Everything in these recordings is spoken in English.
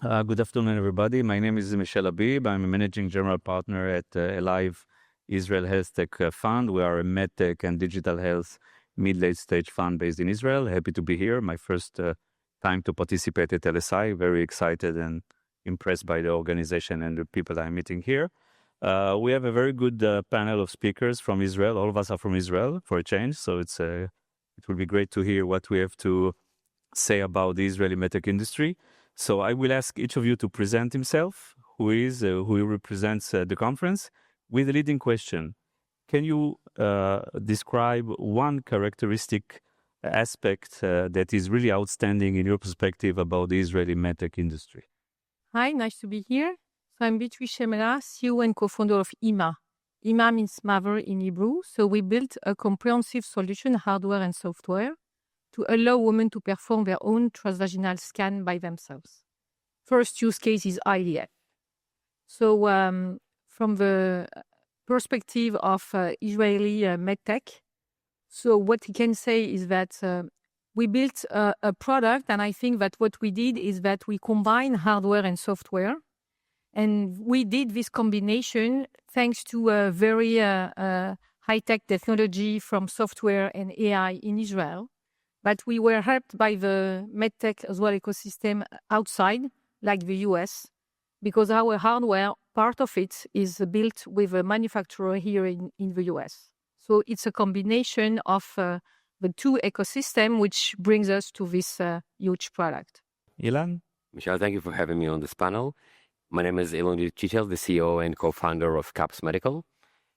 Good afternoon, everybody. My name is Michel Habib. I'm a managing general partner at ALIVE Israel Healthtech Fund. We are a medtech and digital health mid-late stage fund based in Israel. Happy to be here. My first time to participate at LSI. Very excited and impressed by the organization and the people I'm meeting here. We have a very good panel of speakers from Israel. All of us are from Israel for a change, so it will be great to hear what we have to say about the Israeli medtech industry. So I will ask each of you to present himself, who represents the conference, with a leading question. Can you describe one characteristic aspect that is really outstanding in your perspective about the Israeli medtech industry? Hi, nice to be here. So I'm Beatrice, CEO and co-founder of IMMA. IMMA means mother in Hebrew. So we built a comprehensive solution, hardware and software, to allow women to perform their own transvaginal scan by themselves. First use case is IVF. So from the perspective of Israeli medtech, so what we can say is that we built a product, and I think that what we did is that we combine hardware and software. And we did this combination thanks to a very high-tech technology from software and AI in Israel. But we were helped by the medtech as well ecosystem outside, like the US, because our hardware, part of it is built with a manufacturer here in the US. So it's a combination of the two ecosystems, which brings us to this huge product. Ilan? Michel, thank you for having me on this panel. My name is Ilan, Uchitel, the CEO and co-founder of CAPS Medical.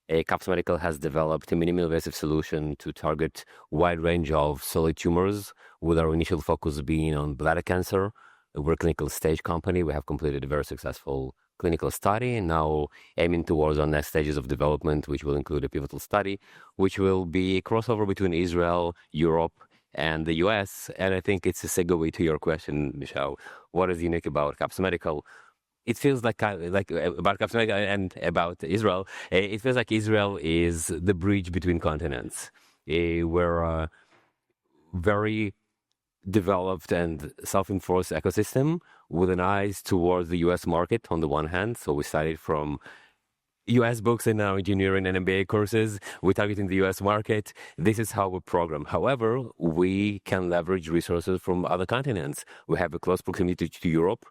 CAPS Medical has developed a minimally invasive solution to target a wide range of solid tumors, with our initial focus being on bladder cancer. We're a clinical stage company. We have completed a very successful clinical study and now aiming towards our next stages of development, which will include a pivotal study, which will be a crossover between Israel, Europe, and the US. And I think it's a segue to your question, Michel. What is unique about CAPS Medical? It feels like about CAPS Medical and about Israel, it feels like Israel is the bridge between continents. We're a very developed and self-enforced ecosystem with an eyes towards the US market on the one hand. So we studied from US books and now engineering and MBA courses. We're targeting the US market. This is how we program. However, we can leverage resources from other continents. We have a close proximity to Europe,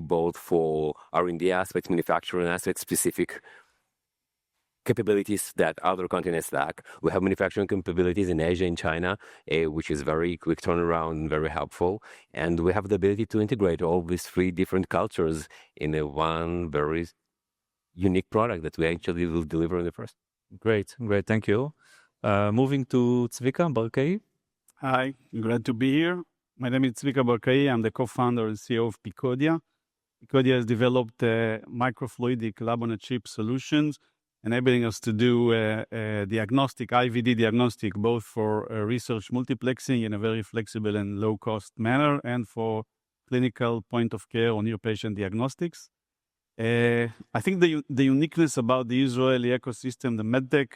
both for R&D aspects, manufacturing aspects, specific capabilities that other continents lack. We have manufacturing capabilities in Asia and China, which is very quick turnaround and very helpful. And we have the ability to integrate all these three different cultures in one very unique product that we actually will deliver in the first. Great. Thank you. Moving to Tzvika, Barkai. Hi, glad to be here. My name is Tzvika Barkai. I'm the co-founder and CEO of Picodya. Picodya has developed microfluidic lab-on-a-chip solutions, enabling us to do diagnostic, IVD diagnostic, both for research multiplexing in a very flexible and low-cost manner, and for clinical point of care or near patient diagnostics. I think the uniqueness about the Israeli ecosystem, the medtech,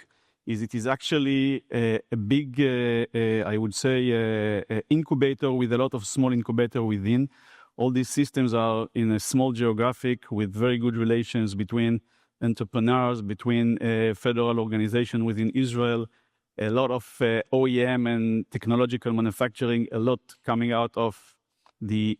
is it is actually a big, I would say, incubator with a lot of small incubator within. All these systems are in a small geographic with very good relations between entrepreneurs, between federal organization within Israel, a lot of OEM and technological manufacturing, a lot coming out of the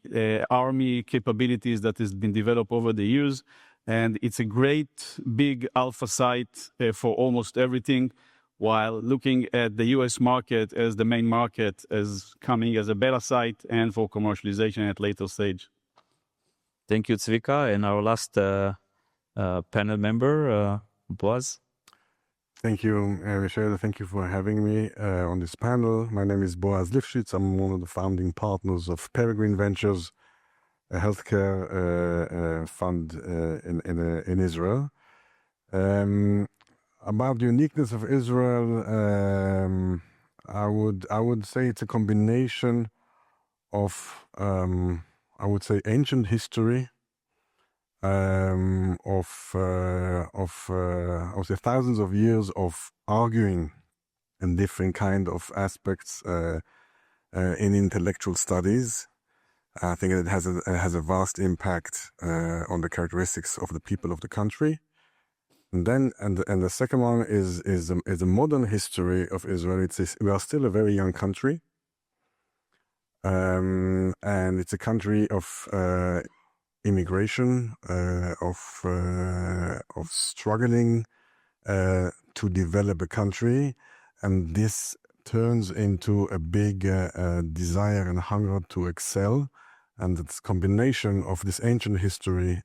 army capabilities that has been developed over the years. And it's a great big alpha site for almost everything, while looking at the US market as the main market as coming as a beta site and for commercialization at later stage. Thank you, Tzvika. And our last panel member, Boaz. Thank you, Michel. Thank you for having me on this panel. My name is Boaz Lifschitz. I'm one of the founding partners of Peregrine Ventures, a healthcare fund in Israel. About the uniqueness of Israel, I would say it's a combination of I would say ancient history of the thousands of years of arguing and different kind of aspects in intellectual studies. I think it has a vast impact on the characteristics of the people of the country. And then, and the second one is a modern history of Israel. We are still a very young country, and it's a country of immigration, of struggling to develop a country, and this turns into a big desire and hunger to excel. And it's combination of this ancient history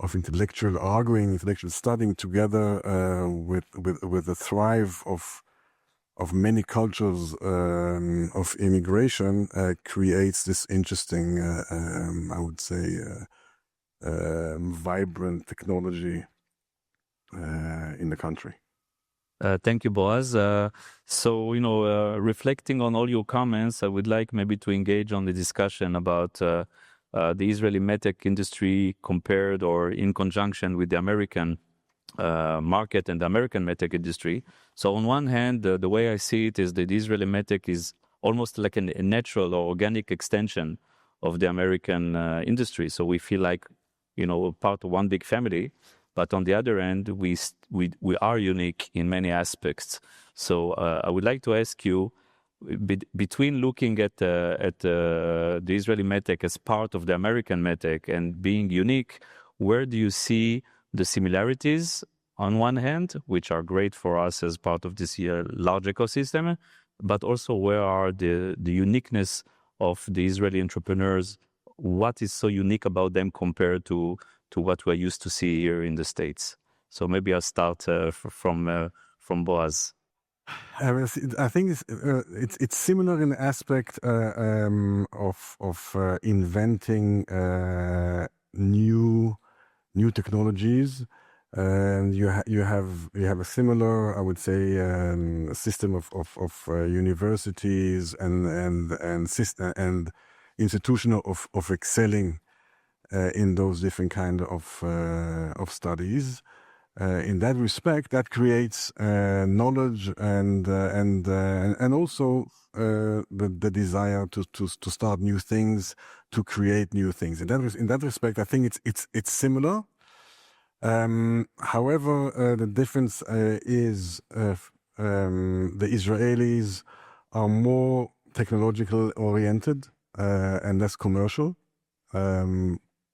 of intellectual arguing, intellectual studying together with the thrive of many cultures of immigration creates this interesting, I would say, vibrant technology in the country. Thank you, Boaz. So, reflecting on all your comments, I would like maybe to engage on the discussion about the Israeli medtech industry compared or in conjunction with the American market and the American medtech industry. So on one hand, the way I see it is that Israeli medtech is almost like a natural or organic extension of the American industry. So we feel like, part of one big family. But on the other end, we are unique in many aspects. So I would like to ask you, between looking at the Israeli medtech as part of the American medtech and being unique, where do you see the similarities on one hand, which are great for us as part of this large ecosystem, but also where are the uniqueness of the Israeli entrepreneurs? What is so unique about them compared to what we're used to see here in the States? So maybe I'll start from Boaz. I think it's similar in the aspect of inventing new technologies, and you have a similar, I would say, system of universities and institutional of excelling in those different kind of studies. In that respect, that creates knowledge and also the desire to start new things, to create new things. In that respect, I think it's similar. However, the difference is the Israelis are more technological oriented and less commercial.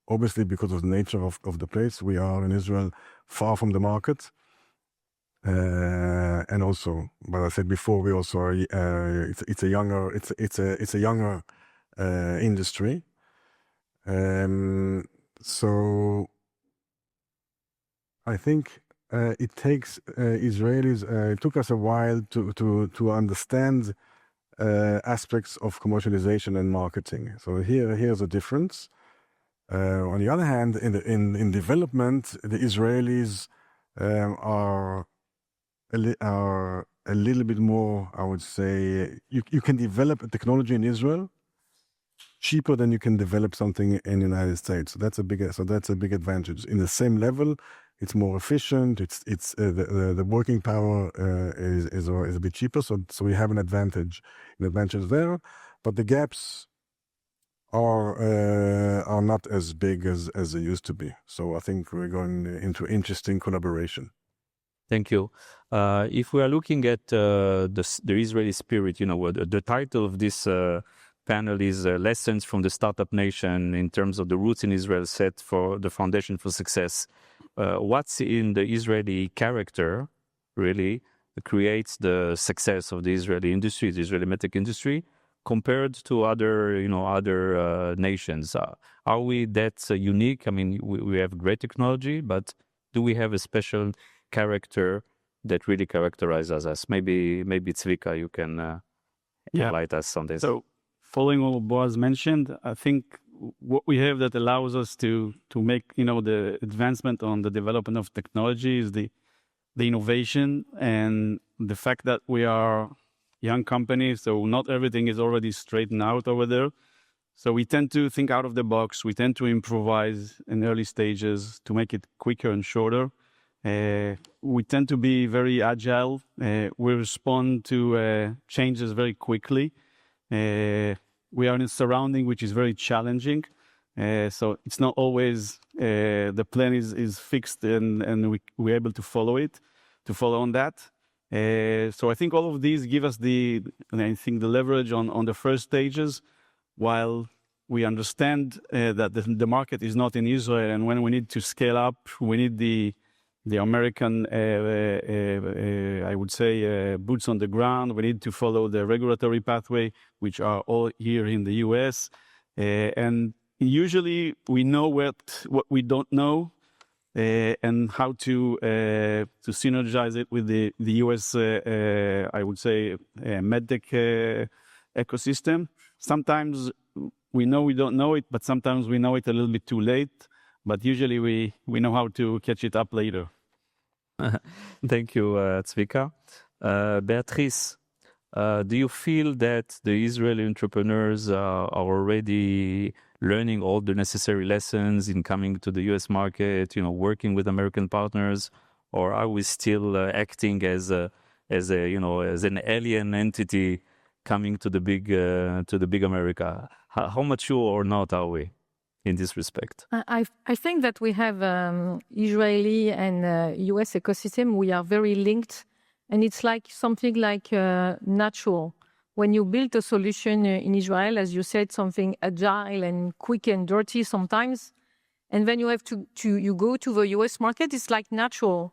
Obviously, because of the nature of the place, we are in Israel far from the market, and also, but I said before, we also are. It's a younger industry, so I think it takes Israelis. It took us a while to understand aspects of commercialization and marketing. So here's a difference. On the other hand, in development, the Israelis are a little bit more, I would say, you can develop a technology in Israel cheaper than you can develop something in the United States. So that's a big advantage. In the same level, it's more efficient. It's the working power is a bit cheaper. So we have an advantage there, but the gaps are not as big as they used to be. So I think we're going into interesting collaboration. Thank you. If we are looking at the Israeli spirit, the title of this panel is Lessons from the Startup Nation in terms of the roots in Israel set for the foundation for success. What's in the Israeli character really creates the success of the Israeli industry, the Israeli medtech industry, compared to other nations? Are we that unique? I mean, we have great technology, but do we have a special character that really characterizes us? Maybe Tzvika, you can enlighten us on this. So, following what Boaz mentioned, I think what we have that allows us to make the advancement on the development of technology is the innovation and the fact that we are young company, so not everything is already straightened out over there. So we tend to think out of the box. We tend to improvise in early stages to make it quicker and shorter. We tend to be very agile. We respond to changes very quickly. we are in a surrounding which is very challenging. So it's not always the plan is fixed and we're able to follow on that. So I think all of these give us the leverage on the first stages, while we understand that the market is not in Israel, and when we need to scale up, we need the American, I would say, boots on the ground. We need to follow the regulatory pathway, which are all here in the US. And usually we know what we don't know and how to synergize it with the US, I would say, medtech ecosystem. Sometimes we know we don't know it, but sometimes we know it a little bit too late. But usually we know how to catch it up later. Thank you, Tzvika. Beatrice, do you feel that the Israeli entrepreneurs are already learning all the necessary lessons in coming to the US market, working with American partners, or are we still acting as an alien entity coming to the big America? How mature or not are we in this respect? I think that we have Israeli and US ecosystem. We are very linked, and it's like something like natural. When you build a solution in Israel, as you said, something agile and quick and dirty sometimes, and then you have you go to the US market, it's like natural.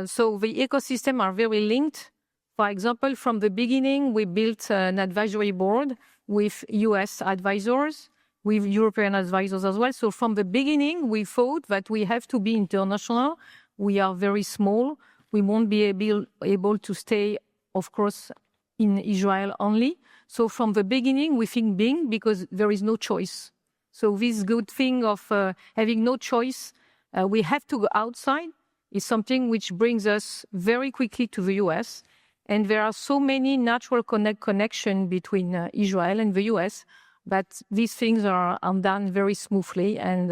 So the ecosystem are very linked. For example, from the beginning, we built an advisory board with US advisors, with European advisors as well. So from the beginning, we thought that we have to be international. We are very small. We won't be able to stay, of course, in Israel only. So from the beginning, we think big because there is no choice. So this good thing of having no choice, we have to go outside, is something which brings us very quickly to the US. And there are so many natural connection between Israel and the US that these things are done very smoothly and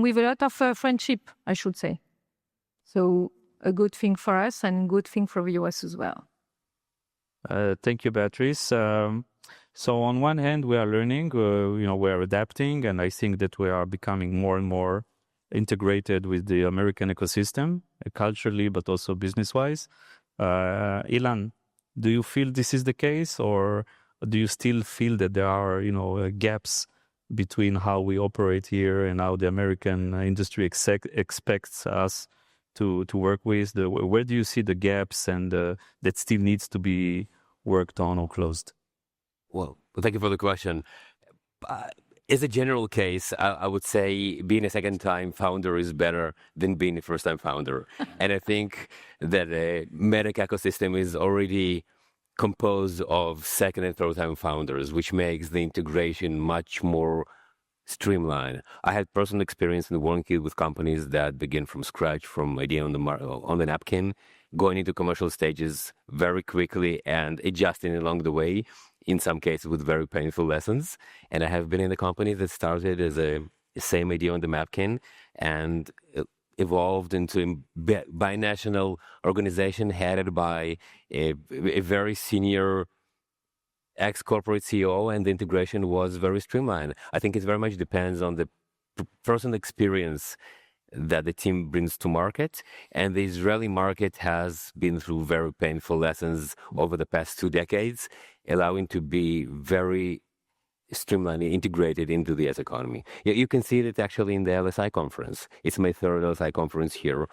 with a lot of friendship, I should say. So a good thing for us and good thing for the US as well. Thank you, Beatrice. So on one hand, we are learning, we are adapting, and I think that we are becoming more and more integrated with the American ecosystem, culturally, but also business-wise. Ilan, do you feel this is the case, or do you still feel that there are, gaps between how we operate here and how the American industry expects us to work with? Where do you see the gaps and that still needs to be worked on or closed? Well, thank you for the question. As a general case, I would say being a second-time founder is better than being a first-time founder. And I think that a medtech ecosystem is already composed of second and third-time founders, which makes the integration much more streamlined. I had personal experience in working with companies that begin from scratch, from idea on the napkin, going into commercial stages very quickly and adjusting along the way, in some cases with very painful lessons. And I have been in a company that started as a same idea on the napkin and evolved into a binational organization headed by a very senior ex-corporate CEO, and the integration was very streamlined. I think it very much depends on the personal experience that the team brings to market. And the Israeli market has been through very painful lessons over the past 2 decades, allowing to be very streamlined, integrated into the US economy. You can see it actually in the LSI conference. It's my 3rd LSI conference here.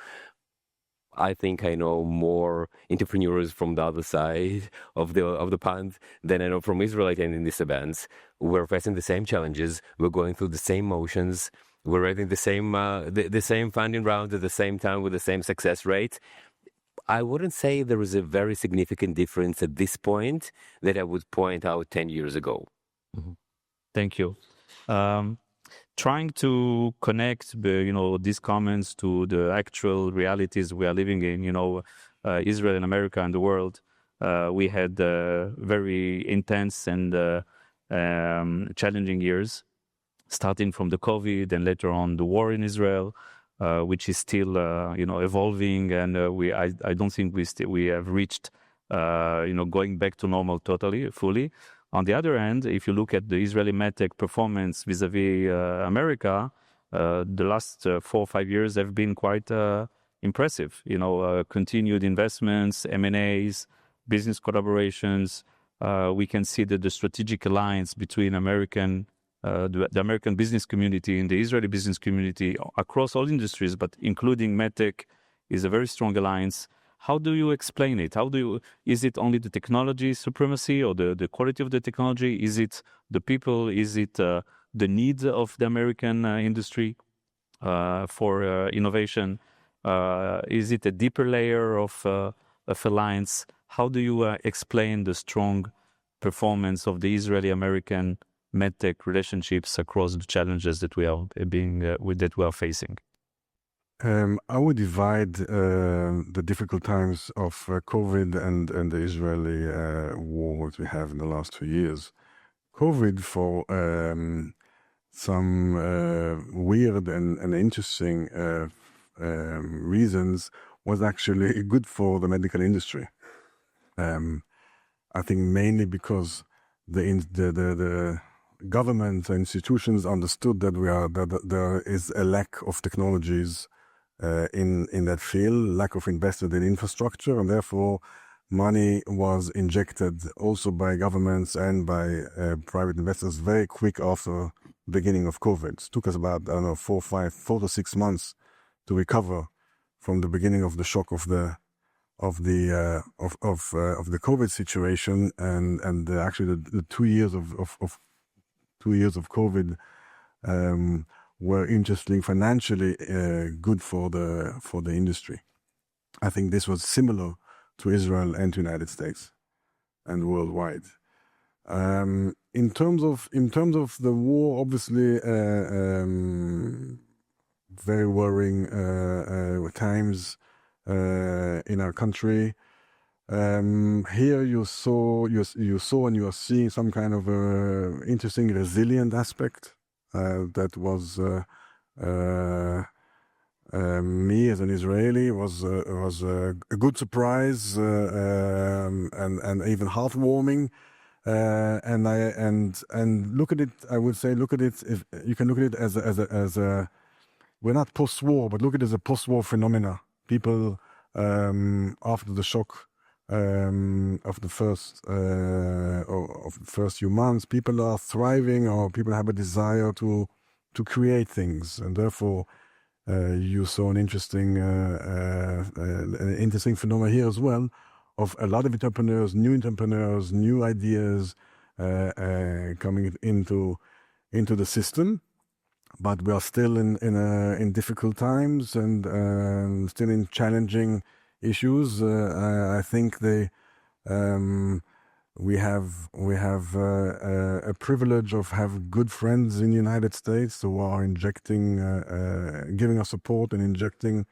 I think I know more entrepreneurs from the other side of the pond than I know from Israel attending these events. We're facing the same challenges. We're going through the same motions. We're raising the same funding round at the same time with the same success rate. I wouldn't say there is a very significant difference at this point that I would point out 10 years ago. Mm-hmm. Thank you. Trying to connect, these comments to the actual realities we are living in, Israel and America and the world. We had very intense and challenging years, starting from the COVID and later on the war in Israel, which is still, evolving. And I don't think we have reached, going back to normal fully. On the other hand, if you look at the Israeli medtech performance vis-a-vis America, the last 4 or 5 years have been quite impressive. Continued investments, M&As, business collaborations. We can see that the strategic alliance between the American business community and the Israeli business community across all industries, but including medtech, is a very strong alliance. How do you explain it? Is it only the technology supremacy or the quality of the technology? Is it the people? Is it the needs of the American industry for innovation? Is it a deeper layer of alliance? How do you explain the strong performance of the Israeli-American medtech relationships across the challenges that we are facing? I would divide the difficult times of COVID and the Israeli war that we have in the last 2 years. COVID, for some weird and interesting reasons, was actually good for the medical industry. I think mainly because the government and institutions understood that there is a lack of technologies in that field, lack of investment in infrastructure, and therefore money was injected also by governments and by private investors very quick after the beginning of COVID. It took us about 4 to 6 months to recover from the beginning of the shock of the COVID situation, and actually the 2 years of COVID were interesting financially, good for the industry. I think this was similar to Israel and to United States and worldwide. In terms of the war, obviously very worrying times in our country. Here you saw and you are seeing some kind of interesting resilient aspect that was me as an Israeli was a good surprise and even heartwarming. And look at it. I would say look at it. If you can look at it as a we're not post-war, but look at it as a post-war phenomena. People after the shock of the first few months, people are thriving, or people have a desire to create things, and therefore you saw an interesting phenomenon here as well, of a lot of entrepreneurs, new ideas coming into the system. But we are still in difficult times and still in challenging issues. I think we have a privilege of having good friends in the United States who are giving us support and injecting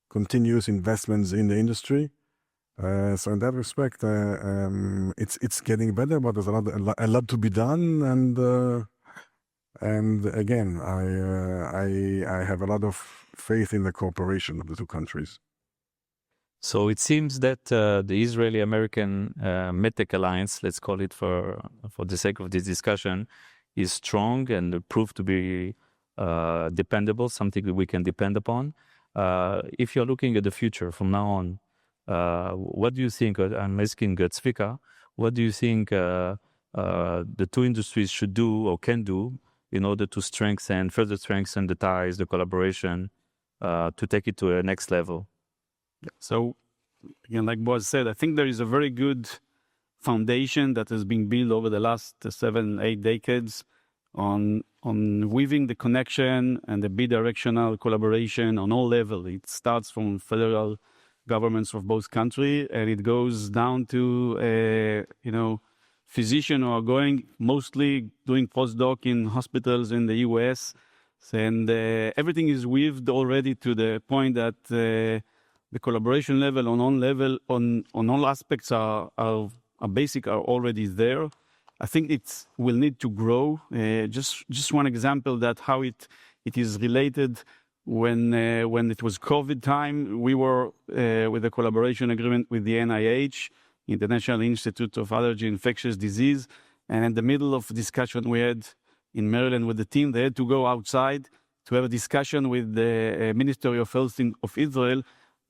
continuous investments in the industry. So in that respect, it's getting better, but there's a lot to be done. And again, I have a lot of faith in the cooperation of the two countries. So it seems that the Israeli-American MedTech Alliance, let's call it for the sake of this discussion, is strong and proved to be dependable, something that we can depend upon. If you're looking at the future from now on, what do you think? I'm asking Tzvika, what do you think the two industries should do or can do in order to further strengthen the ties, the collaboration, to take it to a next level? So, again, like Boaz said, I think there is a very good foundation that has been built over the last 7-8 decades on weaving the connection and the bidirectional collaboration on all levels. It starts from federal governments of both countries, and it goes down to physicians who are mostly doing postdoc in hospitals in the US, and everything is weaved already to the point that the collaboration level on all aspects are already there. I think it will need to grow. Just one example that how it is related. When it was COVID time, we were with a collaboration agreement with the NIH, International Institute of Allergy and Infectious Disease, And in the middle of a discussion we had in Maryland with the team, they had to go outside to have a discussion with the Ministry of Health of Israel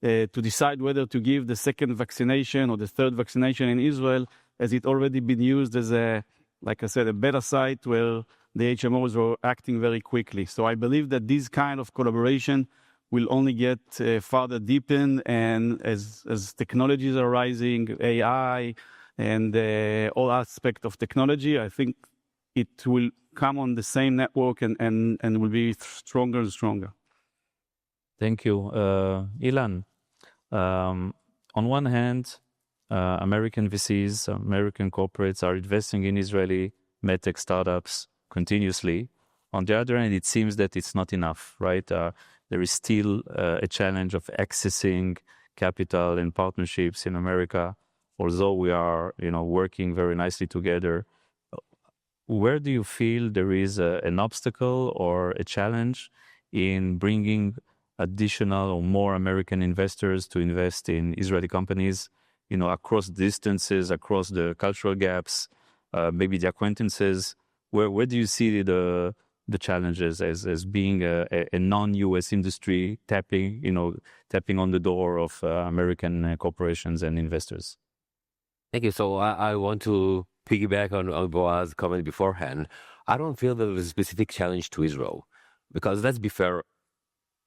to decide whether to give the second vaccination or the third vaccination in Israel, as it already been used as a, like I said, a beta site where the HMOs were acting very quickly. So I believe that this kind of collaboration will only get further deepened, and as technologies are rising, AI and all aspects of technology, I think it will come on the same network and will be stronger and stronger. Thank you. Ilan, on one hand, American VCs, American corporates are investing in Israeli medtech startups continuously. On the other hand, it seems that it's not enough, right? There is still a challenge of accessing capital and partnerships in America, although we are, working very nicely together. Where do you feel there is an obstacle or a challenge in bringing additional or more American investors to invest in Israeli companies, across distances, across the cultural gaps, maybe the acquaintances? Where do you see the challenges as being a non-US industry tapping on the door of American corporations and investors? Thank you. So I want to piggyback on Boaz's comment beforehand. I don't feel that there's a specific challenge to Israel, because let's be fair,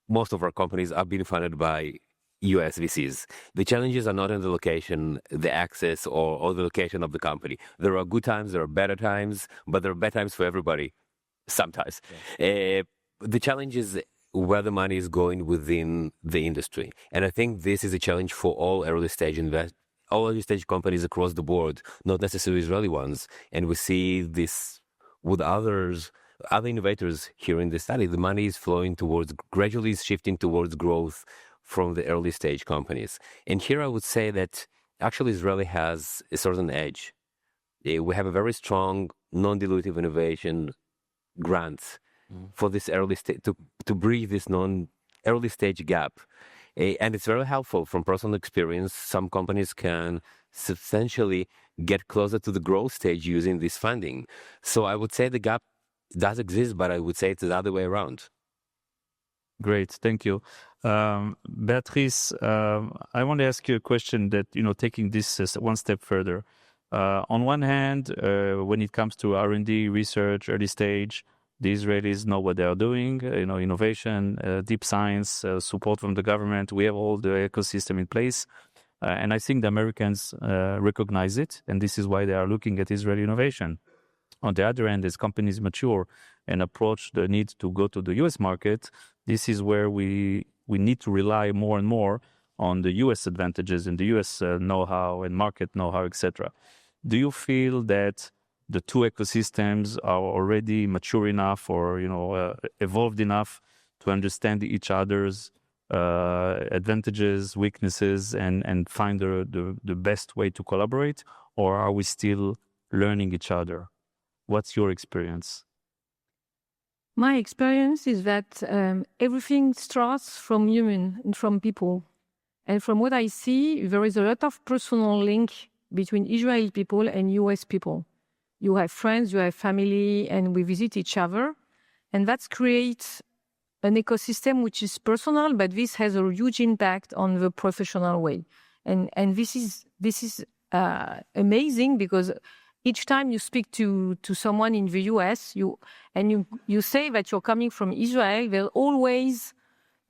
most of our companies are being funded by US VCs. The challenges are not in the location, the access, or the location of the company. There are good times, there are better times, but there are bad times for everybody sometimes. Yeah. The challenge is where the money is going within the industry. And I think this is a challenge for all early stage companies across the board, not necessarily Israeli ones. And we see this with other innovators here in the study. The money is gradually shifting towards growth from the early stage companies. And here I would say that actually Israeli has a certain edge. We have a very strong non-dilutive innovation grants for this early stage, to bridge this early stage gap. And it's very helpful from personal experience. Some companies can substantially get closer to the growth stage using this funding. So I would say the gap does exist, but I would say it's the other way around. Great, thank you. Beatrice, I want to ask you a question that, taking this one step further. On one hand, when it comes to R&D, research, early stage, the Israelis know what they are doing, innovation, deep science, support from the government. We have all the ecosystem in place. And I think the Americans recognize it, and this is why they are looking at Israeli innovation. On the other hand, as companies mature and approach the need to go to the US market, this is where we need to rely more and more on the US advantages and the US know-how and market know-how, etc. Do you feel that the two ecosystems are already mature enough or evolved enough to understand each other's advantages, weaknesses, and find the best way to collaborate? Or are we still learning each other? What's your experience? My experience is that everything starts from human and from people. And from what I see, there is a lot of personal link between Israeli people and US people. You have friends, you have family, and we visit each other. And that creates an ecosystem which is personal, but this has a huge impact on the professional way. And this is amazing, because each time you speak to someone in the US, you say that you're coming from Israel, there's always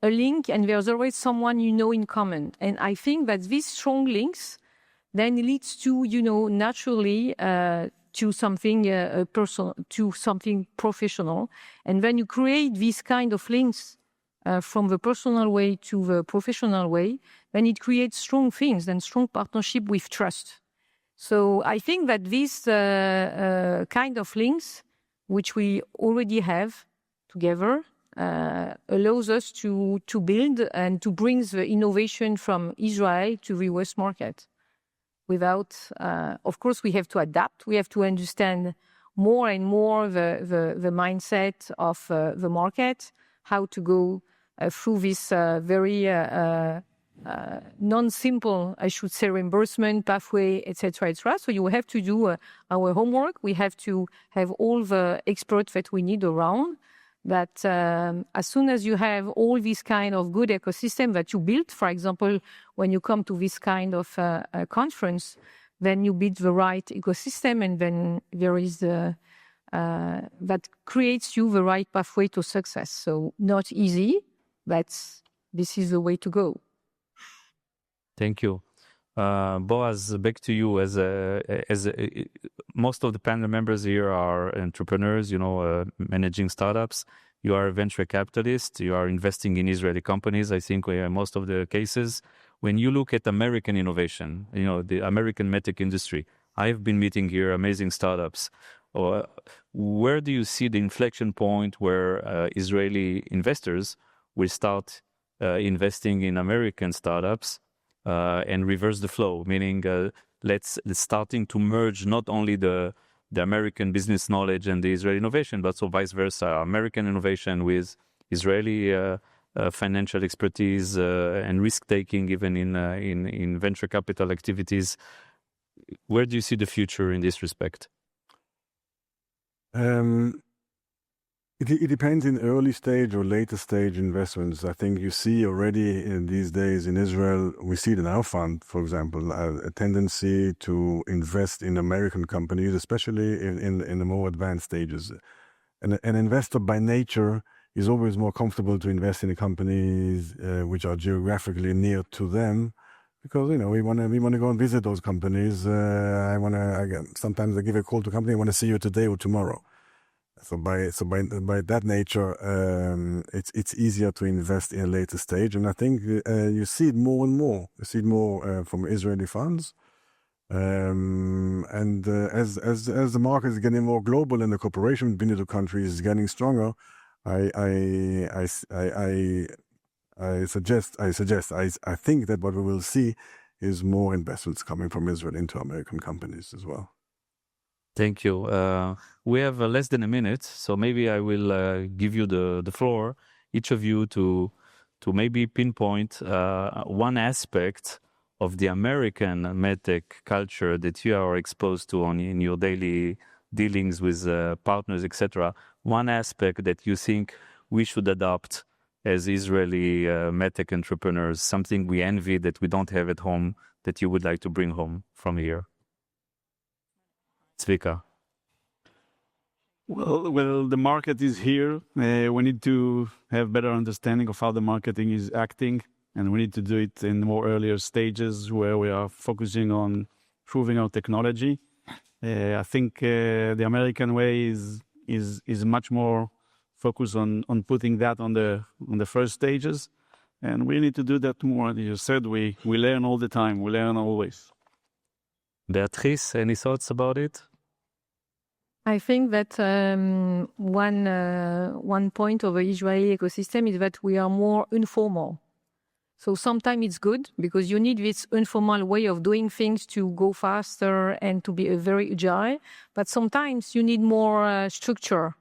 a link and there's always someone in common. And I think that these strong links then leads to, naturally to something personal, to something professional. And when you create these kind of links from the personal way to the professional way, then it creates strong things and strong partnership with trust. So I think that these kind of links, which we already have together, allows us to build and to bring the innovation from Israel to the US market. Without, of course, we have to adapt. We have to understand more and more the mindset of the market, how to go through this very non-simple, I should say, reimbursement pathway, etc., etc. So you have to do our homework. We have to have all the experts that we need around. But as soon as you have all these kind of good ecosystem that you build, for example, when you come to this kind of conference, then you build the right ecosystem, and then there is that creates you the right pathway to success. So not easy, but this is the way to go. Thank you. Boaz, back to you. Most of the panel members here are entrepreneurs, managing startups. You are a venture capitalist. You are investing in Israeli companies, I think, in most of the cases. When you look at American innovation, the American medtech industry, I've been meeting here amazing startups. Where do you see the inflection point where Israeli investors will start investing in American startups and reverse the flow? Meaning, let's starting to merge not only the American business knowledge and the Israeli innovation, but also vice versa, American innovation with Israeli financial expertise and risk taking, even in venture capital activities. Where do you see the future in this respect? It depends in early stage or later stage investments. I think you see already in these days in Israel, we see it in our fund, for example, a tendency to invest in American companies, especially in the more advanced stages. And an investor by nature is always more comfortable to invest in companies which are geographically near to them, because we want to go and visit those companies. Sometimes I give a call to a company, I want to see you today or tomorrow. So by that nature, it's easier to invest in a later stage, and I think you see it more and more. You see it more from Israeli funds, and as the market is getting more global and the cooperation between the two countries is getting stronger, I think that what we will see is more investments coming from Israel into American companies as well. Thank you. We have less than a minute, so maybe I will give you the floor, each of you, to maybe pinpoint one aspect of the American medtech culture that you are exposed to in your daily dealings with partners, etc. One aspect that you think we should adopt as Israeli medtech entrepreneurs, something we envy that we don't have at home that you would like to bring home from here. Tzvika. Well, the market is here. We need to have better understanding of how the marketing is acting, and we need to do it in more earlier stages where we are focusing on proving our technology. I think the American way is much more focused on putting that on the first stages, and we need to do that more. As you said, we learn all the time. We learn always. Beatrice, any thoughts about it? I think that one point of the Israeli ecosystem is that we are more informal. So sometimes it's good because you need this informal way of doing things to go faster and to be very agile. But sometimes you need more structure.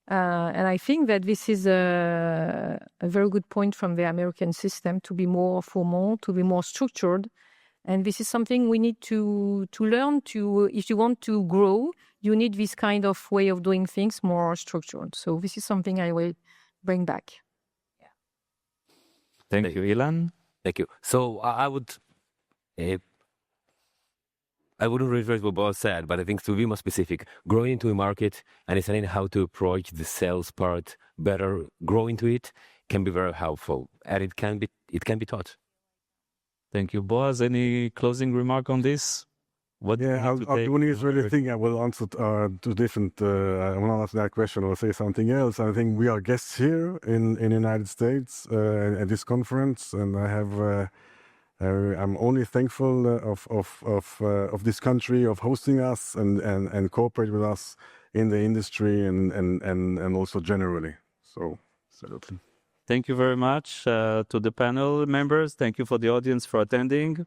And I think that this is a very good point from the American system, to be more formal, to be more structured. And this is something we need to learn if you want to grow, you need this kind of way of doing things more structured. So this is something I will bring back. Yeah. Thank you, Ilan. Thank you. So I wouldn't reiterate what Boaz said, but I think to be more specific, growing into a market and understanding how to approach the sales part better, grow into it, can be very helpful, and it can be taught. Thank you, Boaz. Any closing remark on this? I'll do an Israeli thing. I will answer two different. I will not answer that question or say something else. I think we are guests here in the United States at this conference, and I'm only thankful of this country of hosting us and cooperate with us in the industry and also generally. So absolutely. Thank you very much to the panel members. Thank you for the audience for attending.